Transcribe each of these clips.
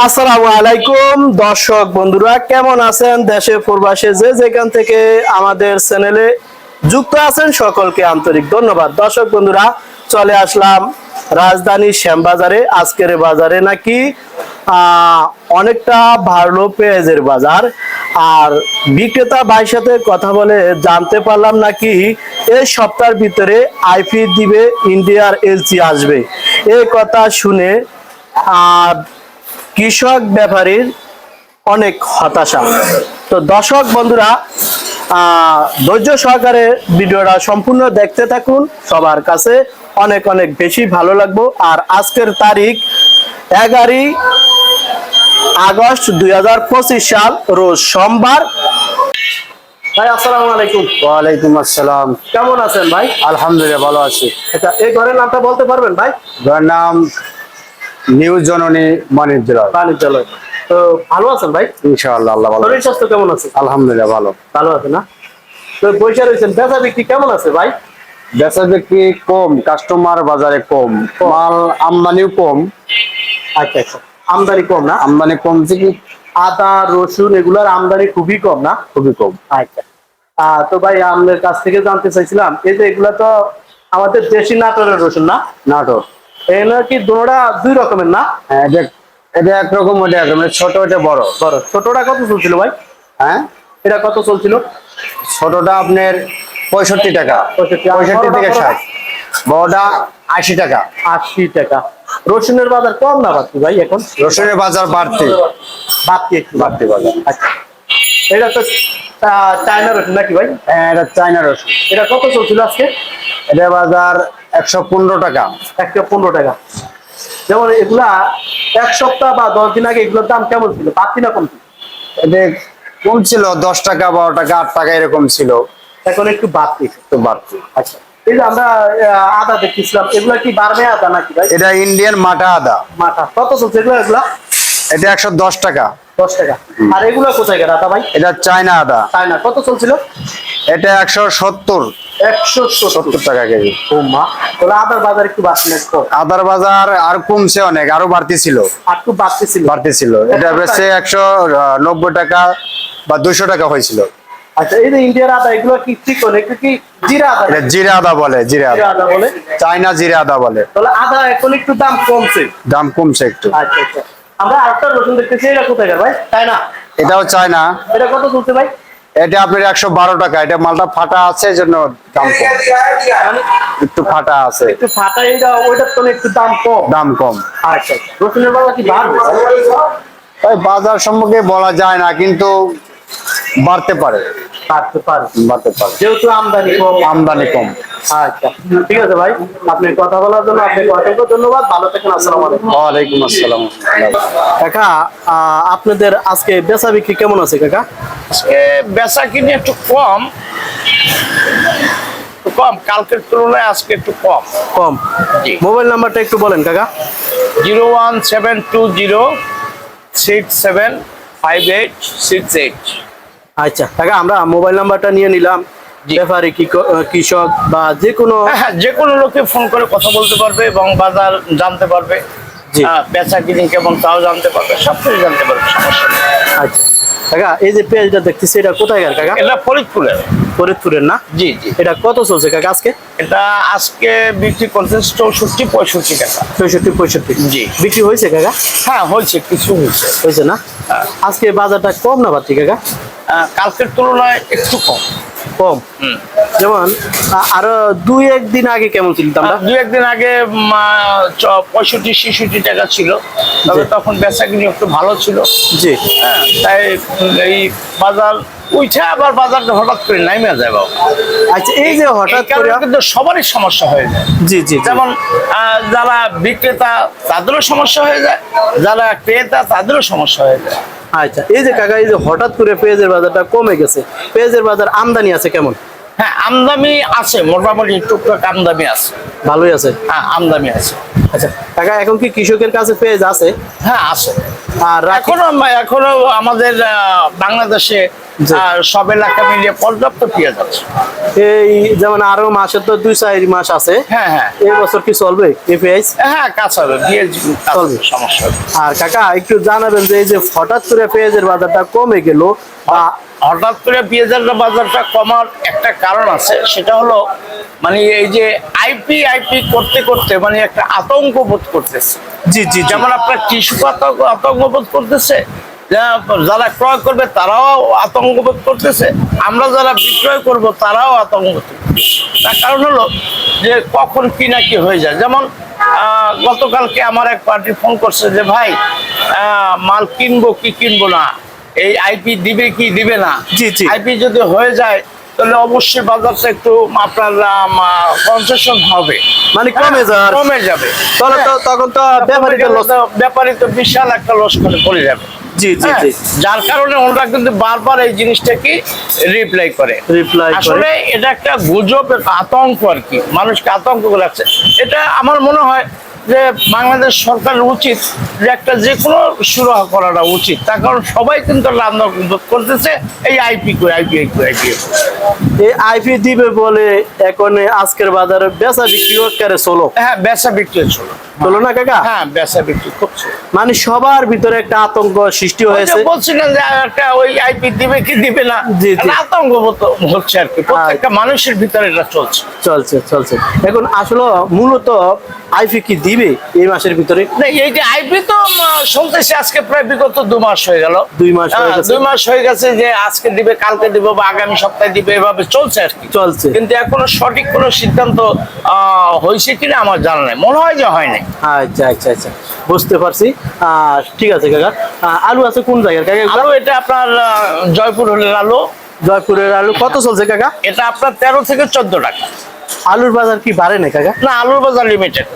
আসসালামু আলাইকুম দর্শক বন্ধুরা, কেমন আছেন? দেশে প্রবাসে যে যেখান থেকে আমাদের চ্যানেলে যুক্ত আছেন সকলকে আন্তরিক ধন্যবাদ। দর্শক বন্ধুরা, চলে আসলাম রাজধানীর শ্যামবাজারে। আজকের বাজারে নাকি অনেকটা ভালো পেঁয়াজের বাজার। আর বিক্রেতা ভাইয়ের সাথে কথা বলে জানতে পারলাম নাকি এই সপ্তাহের ভিতরে আইপি দিবে, ইন্ডিয়ার এলসি আসবে। এই কথা শুনে কৃষক ব্যাপারীর অনেক হতাশা। তো দর্শক বন্ধুরা, ধৈর্য সহকারে ভিডিওটা সম্পূর্ণ দেখতে থাকুন, সবার কাছে অনেক অনেক বেশি ভালো লাগবে। আর আজকের তারিখ 11 আগস্ট 2025 সাল, রোজ সোমবার। ভাই আসসালামু আলাইকুম। ওয়ালাইকুম আসসালাম। কেমন আছেন ভাই? আলহামদুলিল্লাহ ভালো আছি। আচ্ছা, এই ঘরের নামটা বলতে পারবেন ভাই? ঘরের নাম নিউ জননী বাণিজ্যালয়। তো ভালো আছেন ভাই? ইনশাআল্লাহ আল্লাহ ভালো। শরীর স্বাস্থ্য কেমন আছে? আলহামদুলিল্লাহ ভালো। ভালো আছে না? তো পয়সা রয়েছেন, বেচা বিক্রি কেমন আছে ভাই? বেচা বিক্রি কম, কাস্টমার বাজারে কম, মাল আমদানিও কম। আচ্ছা আচ্ছা, আমদানি কম না? আমদানি কম থেকে আদা রসুন এগুলোর আমদানি খুবই কম না? খুবই কম। আচ্ছা, তো ভাই আপনার কাছ থেকে জানতে চাইছিলাম, এই যে এগুলা তো আমাদের দেশি নাটোরের রসুন না? নাটোর এগুলো কি দুটোটা দুই রকমের না? হ্যাঁ, এটা একরকম, ওটা একরকম, ছোট ওটা বড়। বড় ছোটটা কত চলছিল ভাই? হ্যাঁ, এটা কত চলছিল? ছোটটা আপনার 65 টাকা, 65 থেকে 60। বড়টা 80 টাকা। 80 টাকা। রসুনের বাজার কম না বাড়তি ভাই এখন? রসুনের বাজার বাড়তি একটু বাড়তি বাজার। আচ্ছা, এটা তো চায়না রসুন নাকি ভাই? হ্যাঁ, এটা চায়না রসুন। এটা কত চলছিল আজকে? এটা বাজার 115 টাকা। 115 টাকা। যেমন এগুলা এক সপ্তাহ বা 10 দিন আগে এগুলোর দাম কেমন ছিল, বাড়তি না কম? এটা কম ছিল, 10 টাকা 12 টাকা 8 টাকা এরকম ছিল। এখন একটু বাড়তি। তো বাড়তি। আচ্ছা, এই যে আমরা আদা দেখতেছিলাম, এগুলা কি বার্মে আদা নাকি ভাই? এটা ইন্ডিয়ান মাটা আদা। মাথা কত চলছে এগুলা? এটা 110 টাকা। 10 টাকা। আর এগুলা কোথায় গেল আদা ভাই? এটা চায়না আদা। চায়না কত চলছিল? এটা 170 টাকা কেজি। ও মা, তাহলে আদার বাজার একটু বাড়তি না? আদার বাজার আর কমছে অনেক, আরো বাড়তি ছিল। আর একটু বাড়তি ছিল। এটা বেশি 190 টাকা বা 200 টাকা হয়েছিল। আচ্ছা, এই যে ইন্ডিয়ার আদা এগুলো কি ঠিক হলে একটু কি জিরা আদা? এটা জিরা আদা বলে, জিরা আদা বলে, চায়না জিরা আদা বলে। তাহলে আদা এখন একটু দাম কমছে। দাম কমছে একটু। আচ্ছা আচ্ছা, আমরা আরেকটা রসুন দেখতেছি, এটা কোথায় গেল ভাই? চায়না। এটাও চায়না। এটা কত চলছে ভাই? এটা আপনার 112 টাকা। এটা মালটা ফাটা আছে, এই জন্য দাম কম। একটু ফাটা আছে, একটু ফাটা, এটা ওইটার তো একটু দাম কম। দাম কম। আচ্ছা, রসুনের বাজার কি বাড়বে? ওই বাজার সম্পর্কে বলা যায় না, কিন্তু বাড়তে পারে। বাড়তে পারে যেহেতু আমদানি কম। আচ্ছা, ঠিক আছে ভাই, আপনি কথা বলার জন্য আপনাকে অসংখ্য ধন্যবাদ। ভালো থাকেন। আসসালামু আলাইকুম। ওয়ালাইকুম আসসালাম। কাকা, আপনাদের আজকে বেচা বিক্রি কেমন আছে কাকা? বেচা কিনে একটু কম, কালকের তুলনায় আজকে একটু কম। মোবাইল নাম্বারটা একটু বলেন কাকা। 01720675868। আচ্ছা কাকা, আমরা মোবাইল নাম্বারটা নিয়ে নিলাম। ব্যাপারী কৃষক বা যে কোনো লোকে ফোন করে কথা বলতে পারবে এবং বাজার জানতে পারবে, বেচা কিনে কেমন তাও জানতে পারবে, সবকিছু জানতে পারবে, সমস্যা নেই। আচ্ছা কাকা, এই যে পেঁয়াজটা দেখতেছি, এটা কোথায় গেল কাকা? এটা ফরিদপুরের না? জি। এটা কত চলছে কাকা আজকে? এটা আজকে বিক্রি করছে 64-65 টাকা। 65 জি। বিক্রি হয়েছে কাকা? হ্যাঁ, হয়েছে, কিছু হয়েছে না? আজকে বাজারটা কম না বাড়তি কাকা? কালকের তুলনায় একটু কম। যেমন আরো 2-1 দিন আগে কেমন ছিল দামটা? 2-1 দিন আগে 65-66 টাকা ছিল, তবে তখন বেচা কিনে একটু ভালো ছিল। জি। তাই এই বাজার উঠে আবার বাজারটা হঠাৎ করে নামে যায় বাবু। আচ্ছা, এই যে হঠাৎ করে কিন্তু সবারই সমস্যা হয়ে যায়। জি। যেমন যারা বিক্রেতা তাদেরও সমস্যা হয়ে যায়, যারা ক্রেতা তাদেরও সমস্যা হয়ে যায়। আচ্ছা, এই যে কাকা, এই যে হঠাৎ করে পেঁয়াজের বাজারটা কমে গেছে, পেঁয়াজের বাজার আমদানি আছে কেমন? হ্যাঁ, আমদানি আছে, মোটামুটি টুকটাক আমদানি আছে। ভালোই আছে? হ্যাঁ, আমদানি আছে। আচ্ছা কাকা, এখন কি কৃষকের কাছে পেঁয়াজ আছে? হ্যাঁ, আছে। আর এখনো আমাদের বাংলাদেশে জি। আর সব এলাকা মিলিয়ে পর্যাপ্ত পেঁয়াজ আছে। এই যেমন আরো মাসে তো 2-4 মাস আছে, হ্যাঁ হ্যাঁ এই বছর কি চলবে এই পেঁয়াজ? হ্যাঁ, কাজ হবে, পেঁয়াজ কাজ হবে, সমস্যা হবে। আর কাকা একটু জানাবেন যে এই যে হঠাৎ করে পেঁয়াজের বাজারটা কমে গেল বা হঠাৎ করে পেঁয়াজের বাজারটা কমার একটা কারণ আছে, সেটা হলো মানে এই যে আইপি করতে করতে মানে একটা আতঙ্ক বোধ করতেছে। জি জি যেমন আপনার কৃষক আতঙ্ক বোধ করতেছে, যারা ক্রয় করবে তারাও আতঙ্ক বোধ করতেছে, আমরা যারা বিক্রয় করব তারাও আতঙ্ক বোধ করতেছে। তার কারণ হলো যে কখন কি না কি হয়ে যায়। যেমন গতকালকে আমার এক পার্টি ফোন করছে যে ভাই মাল কিনবো কি কিনবো না, এই আইপি দিবে কি দিবে না। জি, জি। আইপি যদি হয়ে যায় তাহলে অবশ্যই বাজারটা একটু আপনার কনসেশন হবে, মানে কমে যাওয়ার কমে যাবে। তাহলে তো তখন তো ব্যাপারীদের loss। ব্যাপারী তো বিশাল একটা লস করে পড়ে যাবে। জি জি হ্যাঁ, জি যার কারণে ওরা কিন্তু বারবার এই জিনিসটাকে রিপ্লাই করে। রিপ্লাই করে আসলে এটা একটা গুজব, একটা আতঙ্ক আর কি, মানুষকে আতঙ্ক রাখছে। এটা আমার মনে হয় যে বাংলাদেশ সরকারের উচিত যে একটা যে কোনো সুরাহা করাটা উচিত, তার কারণ সবাই কিন্তু আন্দোলন করতেছে এই আইপি করে। এই আইপি দিবে বলে এখন আজকের বাজারে বেচা বিক্রি করে চলো, হ্যাঁ, বেচা বিক্রি চলো, চলো না কাকা? হ্যাঁ বেচা বিক্রি খুব চলে। মানে সবার ভিতরে একটা আতঙ্ক সৃষ্টি হয়েছে। বলছিলেন যে একটা ওই আইপি দিবে কি দিবে না, জি, জি। একটা আতঙ্ক হচ্ছে আর কি, প্রত্যেকটা মানুষের ভিতরে এটা চলছে। চলছে এখন আসলে মূলত আইপি কি দিবে এই মাসের ভিতরে? না, এই যে আইপি তো শুনতেছি আজকে প্রায় বিগত 2 মাস হয়ে গেল। 2 মাস হয়ে গেছে। 2 মাস হয়ে গেছে যে আজকে দিবে, কালকে দিবে বা আগামী সপ্তাহে দিবে, এভাবে চলছে আর কি। চলছে। কিন্তু এখনো সঠিক কোনো সিদ্ধান্ত হয়েছে কিনা আমার জানা নাই, মনে হয় যে হয় নাই। আচ্ছা বুঝতে পারছি। ঠিক আছে কাকা। আলু আছে কোন জায়গার কাকা? আলু এটা আপনার জয়পুর হলের আলু। জয়পুরের আলু কত চলছে কাকা? এটা আপনার 13 থেকে 14 টাকা। আলুর বাজার কি বাড়ে না কাকা? না, আলুর বাজার লিমিটেড।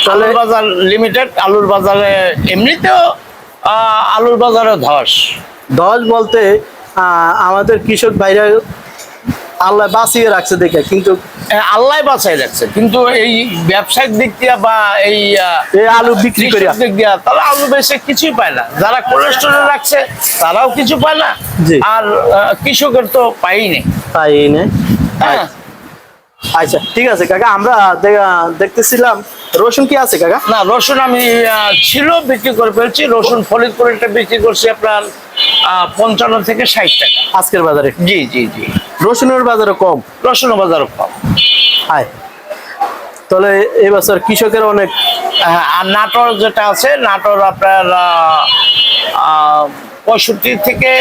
তাহলে আলুর বাজার লিমিটেড, আলুর বাজারে এমনিতেও আলুর বাজারে ধস। বলতে আমাদের কৃষক ভাইরা আল্লাহ বাঁচিয়ে রাখছে দেখে, কিন্তু আল্লাহ বাঁচাই রাখছে, কিন্তু এই ব্যবসায়িক দিক দিয়া বা এই আলু বিক্রি করে কৃষক দিক দিয়া তাহলে আলু বেশি কিছুই পায় না। যারা কোল্ড স্টোরে রাখছে তারাও কিছু পায় না, জি। আর কৃষকের তো পাই নেই। তাই না? হ্যাঁ, আচ্ছা ঠিক আছে কাকা, আমরা দেখতেছিলাম রসুন কি আছে কাকা? না রসুন আমি ছিল বিক্রি করে ফেলছি। রসুন ফরিদপুরেরটা বিক্রি করছি আপনার 55 থেকে 60 টাকা আজকের বাজারে জি। রসুনের বাজারে কম, রসুন বাজার কম। হায় তাহলে এবছর কৃষকের অনেক। হ্যাঁ, আর নাটোর যেটা আছে, নাটোর আপনার 65 থেকে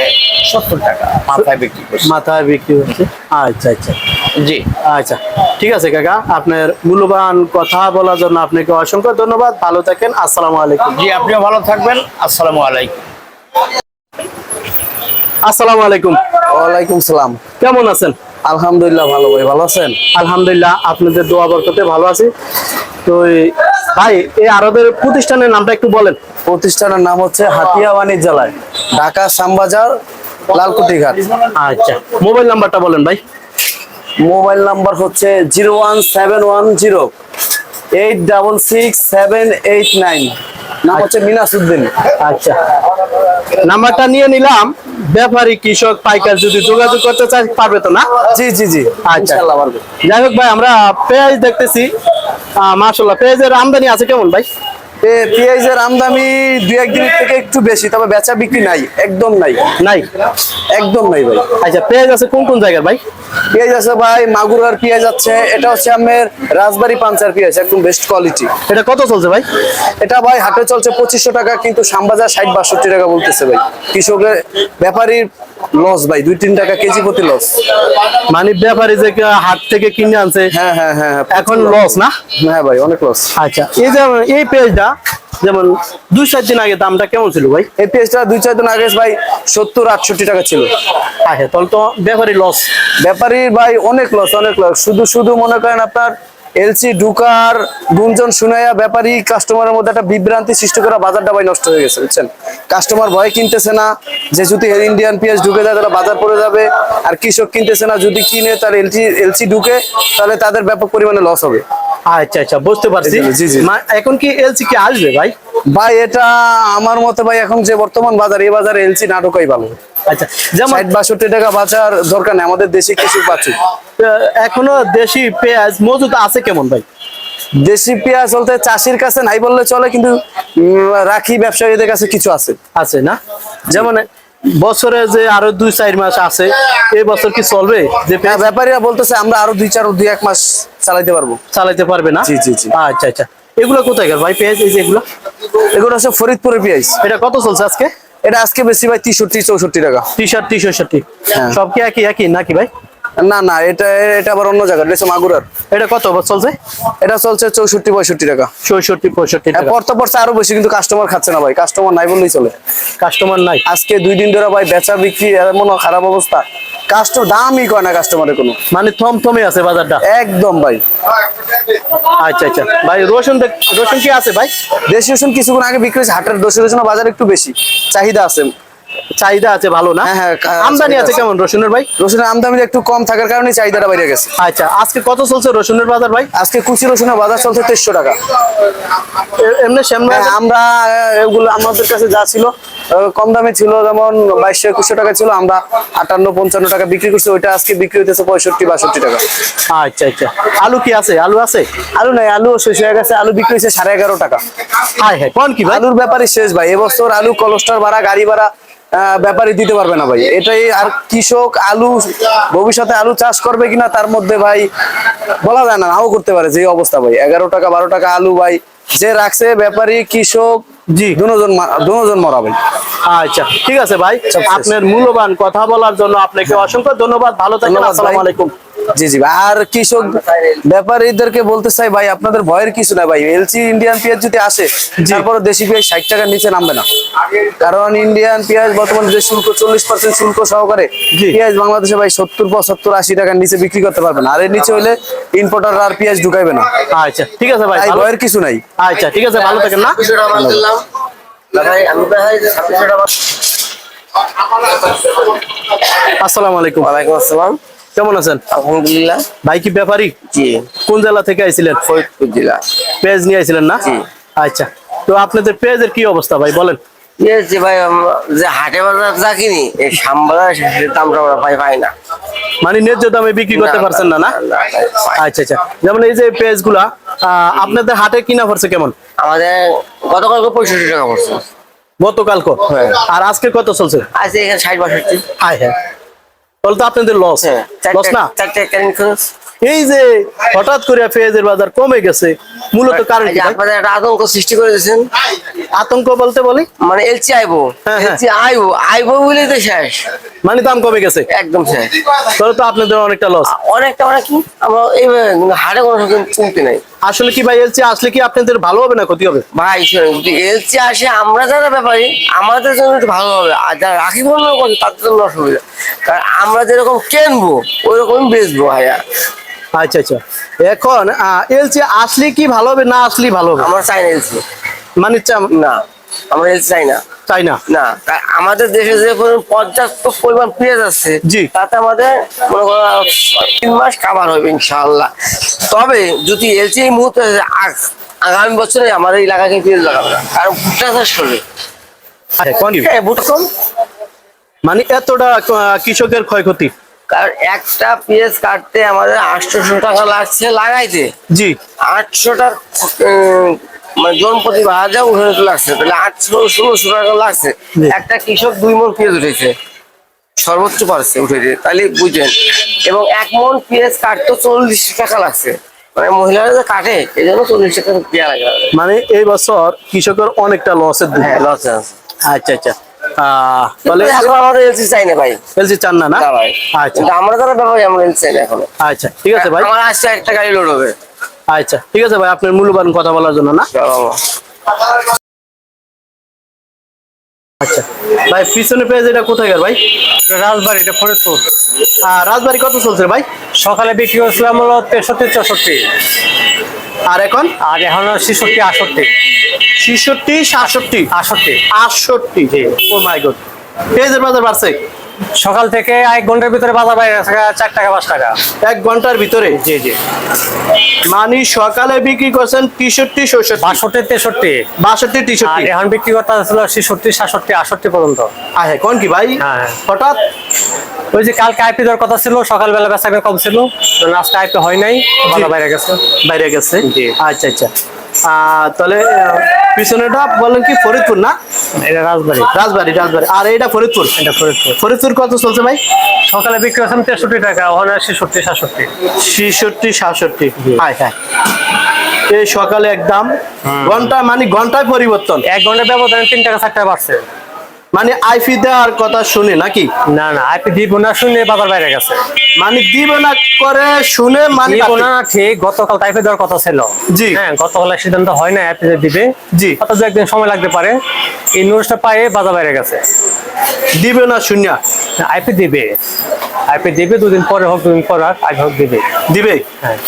70 টাকা মাথায় বিক্রি করছি। মাথায় বিক্রি হচ্ছে। আচ্ছা জি, আচ্ছা ঠিক আছে কাকা, আপনার মূল্যবান কথা বলার জন্য আপনাকে অসংখ্য ধন্যবাদ। ভালো থাকেন, আসসালামু আলাইকুম। জি, আপনিও ভালো থাকবেন। আসসালামু আলাইকুম। আসসালামু আলাইকুম। ওয়ালাইকুম সালাম। কেমন আছেন? আলহামদুলিল্লাহ ভালো ভাই, ভালো আছেন? আলহামদুলিল্লাহ, আপনাদের দোয়া বরকতে ভালো আছি। তো ভাই এই আরবের প্রতিষ্ঠানের নামটা একটু বলেন। প্রতিষ্ঠানের নাম হচ্ছে হাতিয়া বাণিজ্যালয়, ঢাকা শ্যামবাজার, লালকুটি ঘাট। আচ্ছা, মোবাইল নাম্বারটা বলেন ভাই। মোবাইল নাম্বার হচ্ছে 01710 866 789। নাম হচ্ছে মিনাসউদ্দিন। আচ্ছা, নাম্বারটা নিয়ে নিলাম। ব্যাপারী কৃষক পাইকার যদি যোগাযোগ করতে চাই পারবে তো না? জি আচ্ছা। ইনশাআল্লাহ পারবে। যাই হোক ভাই, আমরা পেঁয়াজ দেখতেছি, মাশাআল্লাহ পেঁয়াজের আমদানি আছে কেমন ভাই? পেঁয়াজের আমদানি 2-1 দিনের থেকে একটু বেশি, তবে বেচা বিক্রি নাই, একদম নাই একদম নাই ভাই। আচ্ছা, পেঁয়াজ আছে কোন জায়গার ভাই? পেঁয়াজ আছে ভাই মাগুরার পেঁয়াজ আছে, এটা হচ্ছে আমার রাজবাড়ি পাঞ্চার পেঁয়াজ, একদম বেস্ট কোয়ালিটি। এটা কত চলছে ভাই? এটা ভাই হাটে চলছে 2500 টাকা, কিন্তু শ্যামবাজার 60-62 টাকা বলতেছে ভাই। কৃষকের ব্যাপারীর লস ভাই, 2-3 টাকা কেজি প্রতি লস। মানে ব্যাপারী যে হাট থেকে কিনে আনছে, হ্যাঁ এখন লস না? হ্যাঁ ভাই, অনেক লস। আচ্ছা, এই যে এই পেঁয়াজটা যেমন 2-4 দিন আগে দামটা কেমন ছিল ভাই? এই পেঁয়াজটা 2-4 দিন আগে ভাই 70-68 টাকা ছিল। আচ্ছা, তাহলে তো ব্যাপারী লস। ব্যাপারীর ভাই অনেক লস। শুধু মনে করেন আপনার এলসি ঢুকার গুঞ্জন শুনাইয়া ব্যাপারী কাস্টমারের মধ্যে একটা বিভ্রান্তি সৃষ্টি করা বাজারটা ভাই নষ্ট হয়ে গেছে, বুঝছেন? কাস্টমার ভয় কিনতেছে না যে যদি ইন্ডিয়ান পেঁয়াজ ঢুকে যায় তাহলে বাজার পড়ে যাবে, আর কৃষক কিনতেছে না যদি কিনে তার এলসি ঢুকে তাহলে তাদের ব্যাপক পরিমাণে লস হবে। আচ্ছা, বুঝতে পারছি। জি। এখন কি এলসি কি আসবে ভাই? ভাই এটা আমার মতে ভাই এখন যে বর্তমান বাজার, এই বাজারে এলসি না ঢোকাই ভালো। আচ্ছা, যেমন 60-62 টাকা বাজার দরকার নেই, আমাদের দেশি কিছু পাচ্ছি। এখনো দেশি পেঁয়াজ মজুদ আছে কেমন ভাই? দেশি পেঁয়াজ বলতে চাষির কাছে নাই বললে চলে, কিন্তু রাখি ব্যবসায়ীদের কাছে কিছু আছে। আছে না? যেমন বছরে যে আরো 2-4 মাস আছে, এই বছর কি চলবে? যে পেঁয়াজ ব্যাপারীরা বলতেছে আমরা আরো 2-1 মাস চালাইতে পারবো। চালাইতে পারবে না? জি জি জি। আচ্ছা আচ্ছা, এগুলো কোথায় গেল ভাই পেঁয়াজ? এই যে এগুলো, এগুলো হচ্ছে ফরিদপুরের পেঁয়াজ। এটা কত চলছে আজকে? এটা আজকে বেশি ভাই 63-64 টাকা। 63-63। হ্যাঁ। সব কি একই একই নাকি ভাই? না না, এটা এটা আবার অন্য জায়গা, এটা হচ্ছে মাগুরার। এটা কত চলছে? এটা চলছে 64-65 টাকা। 64-65 টাকা। পড়তে পড়ছে আরো বেশি, কিন্তু কাস্টমার খাচ্ছে না ভাই, কাস্টমার নাই বললেই চলে। কাস্টমার নাই আজকে 2 দিন ধরে ভাই বেচা বিক্রি এমন খারাপ অবস্থা, কাস্টমার দামই কয় না কাস্টমারের কোনো। মানে থমথমে আছে বাজারটা একদম ভাই। আচ্ছা আচ্ছা ভাই, রসুন রসুন কি আছে ভাই? দেশি রসুন কিছুক্ষণ আগে বিক্রি হয়েছে, হাটের দেশি রসুন বাজার একটু বেশি চাহিদা আছে। চাহিদা আছে ভালো না? হ্যাঁ, আমদানি চাহিদা আছে কেমন রসুনের ভাই? রসুনের আমদানি একটু কম থাকার কারণে চাহিদাটা বেড়ে গেছে। আচ্ছা, আজকে কত চলছে রসুনের বাজার ভাই? আজকে কুচি রসুনের বাজার চলছে 2300 টাকা। এমনি সামনে আমরা এগুলো আমাদের কাছে যা ছিল কম দামে ছিল, যেমন 2200-2100 টাকা ছিল, আমরা 58-55 টাকা বিক্রি করছি। ওইটা আজকে বিক্রি হইতেছে 65-62 টাকা। আচ্ছা আচ্ছা, আলু কি আছে? আলু আছে? আলু নাই, আলু শেষ হয়ে গেছে। আলু বিক্রি হয়েছে 11.5 টাকা। হ্যাঁ হ্যাঁ, কোন কি ভাই? আলুর ব্যাপারই শেষ ভাই, এবছর আলু কলস্টার ভাড়া, গাড়ি ভাড়া ব্যাপারই দিতে পারবে না ভাই। এটাই, আর কৃষক আলু ভবিষ্যতে আলু চাষ করবে কিনা তার মধ্যে ভাই বলা যায় না, নাও করতে পারে। যে অবস্থা ভাই, 11 টাকা 12 টাকা আলু ভাই, যে রাখছে ব্যাপারী কৃষক জি দুজন মরা ভাই। আচ্ছা ঠিক আছে ভাই, আপনার মূল্যবান কথা বলার জন্য আপনাকে অসংখ্য ধন্যবাদ। ভালো থাকবেন, আসসালামু আলাইকুম। জি জি ভাই। আর কৃষক ব্যাপারীদেরকে বলতে চাই ভাই, আপনাদের ভয়ের কিছু না ভাই। এলসি ইন্ডিয়ান পেঁয়াজ যদি আসে, তারপরে দেশি পেঁয়াজ 60 টাকার নিচে নামবে না, কারণ ইন্ডিয়ান পেঁয়াজ বর্তমানে যে শুল্ক 40% শুল্ক সহকারে পেঁয়াজ বাংলাদেশে ভাই 70-75-80 টাকার নিচে বিক্রি করতে পারবে না। আর এর নিচে হলে ইম্পোর্টার আর পেঁয়াজ ঢুকাইবে না। আচ্ছা ঠিক আছে ভাই, ভয়ের কিছু নাই। আচ্ছা ঠিক আছে, ভালো থাকেন না? আসসালামু আলাইকুম। ওয়ালাইকুম আসসালাম। কেমন আছেন? আলহামদুলিল্লাহ। ভাই কি ব্যাপারী? জি, কোন জেলা থেকে আইছিলেন? ফরিদপুর জেলা। পেঁয়াজ নিয়ে আইছিলেন না? জি। আচ্ছা, তো আপনাদের পেঁয়াজের কি অবস্থা ভাই বলেন? যে ভাই যে হাটে বাজার যা কিনি, এই সামবাজার দামটা আমরা পাই না। মানে ন্যায্য দামে বিক্রি করতে পারছেন না? না আচ্ছা আচ্ছা, যেমন এই যে পেঁয়াজ গুলা আপনাদের হাটে কিনা পড়ছে কেমন? আমাদের গতকালকে 65 টাকা পড়ছে। গতকালকে? হ্যাঁ। আর আজকে কত চলছে? আজ এখানে 60-62। হ্যাঁ হ্যাঁ, তাহলে তো আপনাদের লস। লস না? চারটে ক্যারিং খরচ। এই যে হঠাৎ করে পেঁয়াজের বাজার কমে গেছে, মূলত কারণ কি ভাই? আপনাদের একটা আতঙ্ক সৃষ্টি করে দিয়েছেন। আতঙ্ক বলতে বলি মানে এলসি আইবো, হ্যাঁ, হ্যাঁ। এলসি আইবো বলে তো শেষ, মানে দাম কমে গেছে, একদম শেষ। তাহলে তো আপনাদের অনেকটা লস। অনেকটা মানে কি, আমরা এই হাটে কোনো কমতি নাই। আসলে কি ভাই, এলসি আসলে কি আপনাদের ভালো হবে না ক্ষতি হবে? ভাই শোনেন, যদি এলসি আসে, আমরা যারা ব্যাপারী আমাদের জন্য একটু ভালো হবে, আর যারা রাখি বন্ধ করছে তাদের জন্য অসুবিধা। কারণ আমরা যেরকম কিনবো ওই রকমই বেচবো ভাইয়া। আচ্ছা আচ্ছা, এখন এলসি আসলে কি ভালো হবে, না আসলে ভালো হবে? আমরা চাই না এলসি, মানে না আমরা এলসি চাই না। চাই না? না, আমাদের দেশে যে পর্যাপ্ত পরিমাণ পেঁয়াজ আছে, জি। তাতে আমাদের মনে করো 3 মাস কাভার হবে ইনশাআল্লাহ। তবে যদি এলসি এই মুহূর্তে আগামী বছরে আমার এই এলাকাকে পেঁয়াজ লাগাবে না, কারণ ভুট্টা চাষ করবে। ভুট্টা কম, মানে এতটা কৃষকের ক্ষয়ক্ষতি। কারণ একটা পেঁয়াজ কাটতে আমাদের 800 টাকা লাগছে লাগাইতে। জি। 800 টাকা মানে জন প্রতি ভাড়া উঠে লাগছে, তাহলে 800-1600 টাকা লাগছে। একটা কৃষক 2 মণ পেঁয়াজ উঠেছে, সর্বোচ্চ পারছে উঠেছে, তাহলে বুঝেন। এবং 1 মণ পেঁয়াজ কাটতে 40 টাকা লাগছে, মানে মহিলারা যে কাটে এই জন্য 40 টাকা দেওয়া লাগে। মানে এই বছর কৃষকের অনেকটা লসের দিন। হ্যাঁ, লস আছে। আচ্ছা আচ্ছা, তাহলে এখন আমাদের এলসি চাই না ভাই। এলসি চান না? না না ভাই। আচ্ছা কিন্তু আমরা যারা ব্যাপারী আমরা এলসি চাই না এখন। আচ্ছা ঠিক আছে ভাই, আমার আসছে একটা গাড়ি লোড হবে। আচ্ছা ঠিক আছে ভাই, আপনার মূল্যবান কথা বলার জন্য না। আচ্ছা ভাই, পিছনে পেঁয়াজ এটা কোথায় গেল ভাই? রাজবাড়ি, এটা ফরিদপুর। রাজবাড়ি কত চলছে ভাই? সকালে বিক্রি করছিলাম হলো 63-64, আর এখন? আর এখন 66-68। 66, 67, 68। 68। ও মাই গড, পেঁয়াজের বাজার বাড়ছে? সকাল থেকে 1 ঘন্টার ভিতরে বাজার বাইরে আছে 4 টাকা 5 টাকা। 1 ঘন্টার ভিতরে? জি জি। মানে সকালে বিক্রি করছেন 63 66 62 63 62 আর 63। এখন বিক্রি করতে ছিল 66 67 68 পর্যন্ত। হ্যাঁ কোন কি ভাই হ্যাঁ। হঠাৎ? ওই যে কালকে আইপি দেওয়ার কথা ছিল, সকালবেলা বেচাকেনা কম ছিল, আজকে আইপি হয় নাই, বাজার বাইরে গেছে। বাইরে গেছে? জি। আচ্ছা আচ্ছা। তাহলে পিছনেটা বলেন কি ফরিদপুর না? এটা রাজবাড়ি। রাজবাড়ি রাজবাড়ি। আর এটা ফরিদপুর? এটা ফরিদপুর। ফরিদপুর কত চলছে ভাই? সকালে বিক্রি করছেন 63 টাকা, ওখানে 66 67। 66 67। হ্যাঁ হ্যাঁ। এই সকালে একদম ঘন্টা মানে ঘন্টায় পরিবর্তন। 1 ঘন্টার ব্যবধানে 3 টাকা 4 টাকা বাড়ছে। মানে আইফি দেওয়ার কথা শুনে নাকি? না না, আইপি দিব না শুনে বাজার বাইরে গেছে। মানে দিব না করে শুনে মানে দিব না ঠিক, গতকাল আইপি দেওয়ার কথা ছিল। জি। হ্যাঁ, গতকাল সিদ্ধান্ত হয় না আইপি দিবে। জি। অত 2 একদিন সময় লাগতে পারে। এই নিউজটা পায়ে বাজার বাইরে গেছে। দিবে না শূন্য? আইপি দিবে, আইপি দিবে, 2 দিন পরে হোক 2 দিন পর আগে হোক দিবে। দিবে? হ্যাঁ।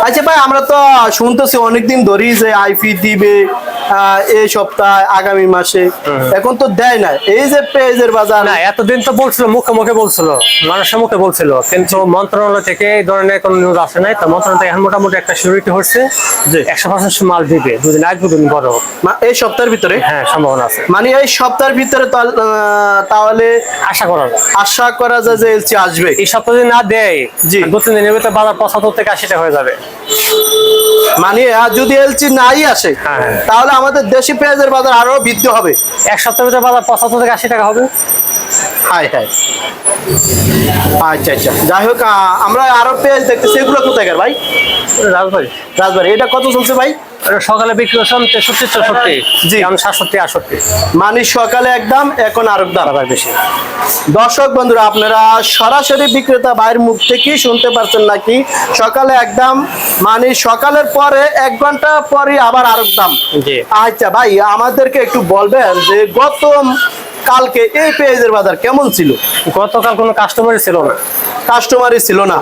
আচ্ছা ভাই, আমরা তো শুনতেছি অনেকদিন ধরেই যে আইপি দিবে এই সপ্তাহে আগামী মাসে, এখন তো দেয় না। এই যে পেঁয়াজের বাজার না, এতদিন তো বলছিল, মুখে মুখে বলছিল, মানুষের মুখে বলছিল, কিন্তু মন্ত্রণালয় থেকে এই ধরনের কোনো নিউজ আসে নাই। তো মন্ত্রণালয় থেকে এখন মোটামুটি একটা সিউরিটি হচ্ছে যে 100% মাল দিবে, 2 দিন আগে 2 দিন পরে হোক। এই সপ্তাহের ভিতরে? হ্যাঁ, সম্ভাবনা আছে। মানে এই সপ্তাহের ভিতরে তাহলে আশা করা যায়, আশা করা যায় যে এলসি আসবে। এই সপ্তাহে যদি না দেয়, জি। 2-3 দিনের ভিতরে বাজার 75 থেকে 80 টাকা হয়ে যাবে। মানে যদি এলসি নাই আসে হ্যাঁ। তাহলে আমাদের দেশি পেঁয়াজের বাজার আরো বৃদ্ধি হবে। 1 সপ্তাহের ভিতরে বাজার 75 থেকে 80 টাকা হবে। High high. আচ্ছা আচ্ছা, যাই হোক, আমরা আরো পেঁয়াজ দেখতেছি, এগুলো কোথাকার ভাই? রাজবাড়ি। রাজবাড়ি। এটা কত চলছে ভাই? এটা সকালে বিক্রি করছিলাম 63 64। জি। এখন 67 68। মানে সকালে একদম, এখন আরো দাম আবার বেশি। দর্শক বন্ধুরা, আপনারা সরাসরি বিক্রেতা ভাইয়ের মুখ থেকেই শুনতে পারছেন নাকি? সকালে একদম, মানে সকালের পরে 1 ঘন্টা পরে আবার আরো দাম। জি। আচ্ছা ভাই, আমাদেরকে একটু বলবেন যে গত কালকে এই পেঁয়াজের বাজার কেমন ছিল? গতকাল কোনো কাস্টমারই ছিল না। কাস্টমারই ছিল না?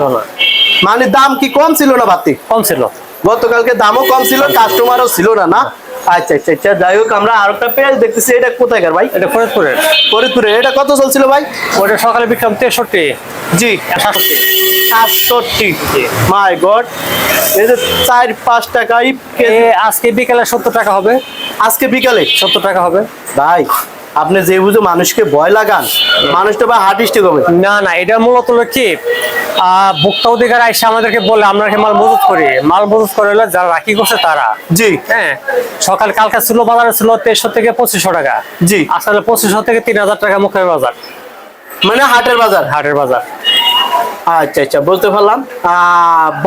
মানে দাম কি কম ছিল না বাতি? কম ছিল। গতকালকে দামও কম ছিল, কাস্টমারও ছিল না, না? আচ্ছা আচ্ছা আচ্ছা, যাই হোক, আমরা আর একটা পেঁয়াজ দেখতেছি। এটা কোথাকার ভাই? এটা ফরিদপুরের। ফরিদপুরে। এটা কত চলছিল ভাই? ওটা সকালে বিক্রম 63। জি। 67। 67। মাই গড, এই যে 4-5 টাকাই আজকে বিকেলে 70 টাকা হবে। আজকে বিকালে 70 টাকা হবে। ভাই, আপনি যে বুঝো মানুষকে ভয় লাগান, মানুষ তো ভাই হার্ট স্ট্রোক হবে। না না, এটা মূলত হলো কি, ভোক্তা অধিকার আইসা আমাদেরকে বলে আমরা মাল মজুত করি। মাল মজুত করে হলে যারা রাখি করছে তারা। জি। হ্যাঁ, সকাল কালকে ছিল বাজারে ছিল 2300 থেকে 2500 টাকা। জি। আসলে 2500 থেকে 3000 টাকা মুখের বাজার, মানে হাটের বাজার? হাটের বাজার। আচ্ছা আচ্ছা, বলতে পারলাম।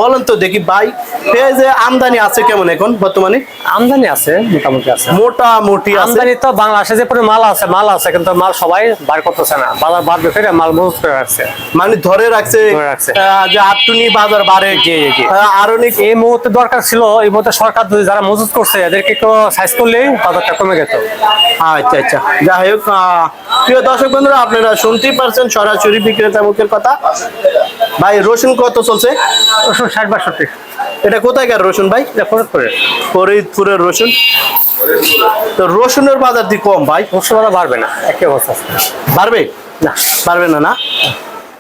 বলেন তো দেখি ভাই, পেঁয়াজে আমদানি আছে কেমন এখন বর্তমানে? আমদানি আছে, মোটামুটি আছে। মোটামুটি আছে। আমদানি তো বাংলাদেশে যে পরিমাণ মাল আছে, কিন্তু মাল সবাই বার করতেছে না। বাজার বাড়বে ফিরে মাল মজুত করে রাখছে, মানে ধরে রাখছে যে আটটুনি বাজার বাড়ে। জি জি। আরো এই মুহূর্তে দরকার ছিল, এই মুহূর্তে সরকার যদি যারা মজুত করছে এদেরকে একটু সাইজ করলেই বাজারটা কমে যেত। আচ্ছা আচ্ছা, যাই হোক, প্রিয় দর্শক বন্ধুরা, আপনারা শুনতেই পারছেন সরাসরি বিক্রেতা মুখের কথা। ভাই, রসুন কত চলছে? রসুন 60-62। এটা কোথায়কার রসুন ভাই? এটা ফরিদপুরের। ফরিদপুরের রসুন। তো রসুনের বাজার দি কম ভাই? রসুন বাজার বাড়বে না, একই অবস্থা। বাড়বে না, পারবে না, না?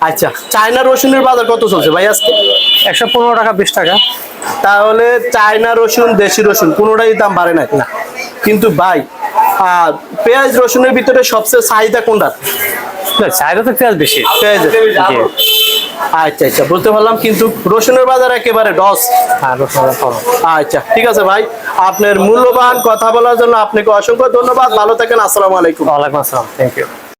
আচ্ছা, চায়না রসুনের বাজার কত চলছে ভাই আজকে? 115 টাকা 20 টাকা। তাহলে চায়না রসুন, দেশি রসুন কোনোটাই দাম বাড়ে না? না। কিন্তু ভাই, পেঁয়াজ রসুনের ভিতরে সবচেয়ে চাহিদা কোনটা? না, চাহিদা তো পেঁয়াজ বেশি। পেঁয়াজের? জি। আচ্ছা আচ্ছা, বুঝতে পারলাম, কিন্তু রসুনের বাজার একেবারে ডস। হ্যাঁ, রসুন বাজার কম। আচ্ছা, ঠিক আছে ভাই, আপনার মূল্যবান কথা বলার জন্য আপনাকে অসংখ্য ধন্যবাদ। ভালো থাকেন, আসসালামু আলাইকুম। ওয়ালাইকুম আসসালাম, থ্যাংক ইউ।